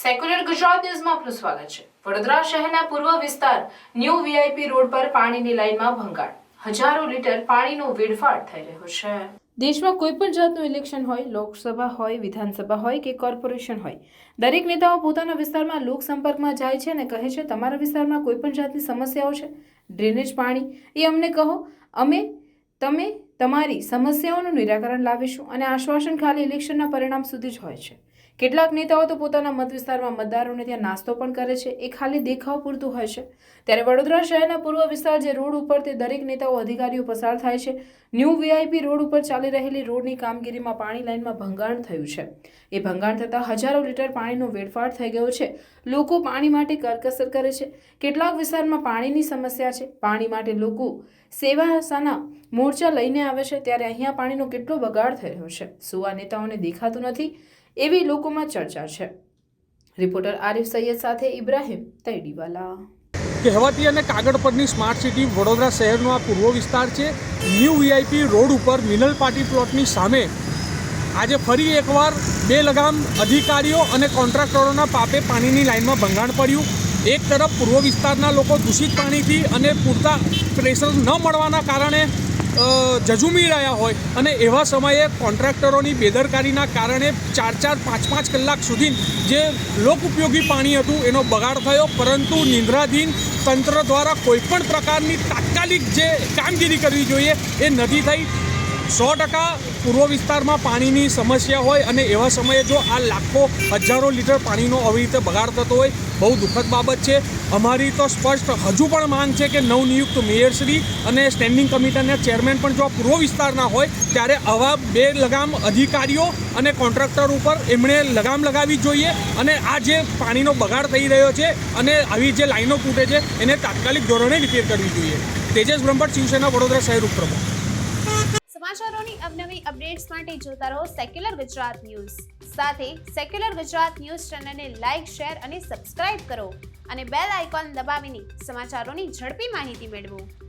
Secular Gujarat ન્યૂઝમાં આપનું સ્વાગત છે। વડોદરા શહેરના પૂર્વ વિસ્તાર ન્યૂ વીઆઈપી રોડ પર પાણીની લાઇનમાં ભંગાણ, હજારો લીટર પાણીનો વેડફાટ થઈ રહ્યો છે। દેશમાં કોઈ પણ જાતનું ઇલેક્શન હોય, લોકસભા હોય, વિધાનસભા હોય કે કોર્પોરેશન હોય, દરેક નેતાઓ પોતાના વિસ્તારમાં લોક સંપર્કમાં જાય છે અને કહે છે, તમારા વિસ્તારમાં કોઈ પણ જાતની સમસ્યાઓ છે, ડ્રેનેજ પાણી એ અમને કહો, તમે તમારી સમસ્યાઓનું નિરાકરણ લાવીશું અને આશ્વાસન ખાલી ઇલેક્શનના પરિણામ સુધી જ હોય છે। કેટલાક નેતાઓ તો પોતાના મત વિસ્તારમાં મતદારોને ત્યાં નાસ્તો પણ કરે છે, એ ખાલી દેખાવ પૂરતું હોય છે। ત્યારે વડોદરા શહેરના પૂર્વ વિસ્તાર જે રોડ ઉપર તે દરેક નેતાઓ અધિકારીઓ પસાર થાય છે, ન્યૂ વીઆઈપી રોડ ઉપર ચાલી રહેલી રોડની કામગીરીમાં પાણી લાઇનમાં ભંગાણ થયું છે। એ ભંગાણ થતાં હજારો લીટર પાણીનો વેડફાટ થઈ ગયો છે। લોકો પાણી માટે કરકસર કરે છે। કેટલાક વિસ્તારમાં પાણીની સમસ્યા છે, પાણી માટે લોકો સેવાસાના મોરચા લઈને આવે છે, ત્યારે અહીંયા પાણીનો કેટલો બગાડ થઈ રહ્યો છે, શું આ નેતાઓને દેખાતું નથી, એવી લોકોમાં ચર્ચા છે। રિપોર્ટર આરિફ સૈયદ સાથે ઇબ્રાહિમ તૈડીવાલા। કહેવાતી અને કાગળ પરની સ્માર્ટ સિટી વડોદરા શહેરનો આ પૂર્વ વિસ્તાર છે। ન્યૂ વીઆઈપી રોડ ઉપર મિનલ પાર્ટી પ્લોટની સામે આજે ફરી એકવાર બે લગામ અધિકારીઓ અને કોન્ટ્રાક્ટરોના પાપે પાણીની લાઇનમાં ભંગાણ પડ્યું। એક તરફ પૂર્વ વિસ્તારના લોકો દૂષિત પાણીથી અને પૂરતા પ્રેશર ન મળવાના કારણે ઝઝૂમી રહ્યા હોય અને એવા સમયે કોન્ટ્રાક્ટરોની બેદરકારીના કારણે 4-5 કલાક સુધી જે લોક ઉપયોગી પાણી હતું એનો બગાડ થયો, પરંતુ નિંદ્રાધીન તંત્ર દ્વારા કોઈપણ પ્રકારની તાત્કાલિક જે કામગીરી કરવી જોઈએ એ નથી થઈ। 100% પૂર્વ વિસ્તારમાં પાણીની સમસ્યા હોય અને એવા સમયે જો આ લાખો હજારો લીટર પાણીનો આવી રીતે બગાડ થતો હોય, બહુ દુઃખદ બાબત છે। અમારી તો સ્પષ્ટ હજુ પણ માંગ છે કે નવનિયુક્ત મેયરશ્રી અને સ્ટેન્ડિંગ કમિટીના ચેરમેન પણ જો પૂર્વ વિસ્તારના હોય ત્યારે આવા બે લગામ અધિકારીઓ અને કોન્ટ્રાક્ટર ઉપર એમણે લગામ લગાવવી જોઈએ અને આ જે પાણીનો બગાડ થઈ રહ્યો છે અને આવી જે લાઈનો તૂટે છે એને તાત્કાલિક ધોરણે રિપેર કરવી જોઈએ। તેજસ બ્રહ્મભટ્ટ, શિવસેના, વડોદરા શહેર ઉપપ્રમુખ। સમાચારોની અવનવી અપડેટ્સ માટે જોતા રહો સેક્યુલર ગુજરાત ન્યૂઝ। સાથે સેક્યુલર ગુજરાત ન્યૂઝ ચેનલને લાઇક, શેર અને સબસ્ક્રાઇબ કરો અને બેલ આઇકોન દબાવીને સમાચારોની ઝડપી માહિતી મેળવો।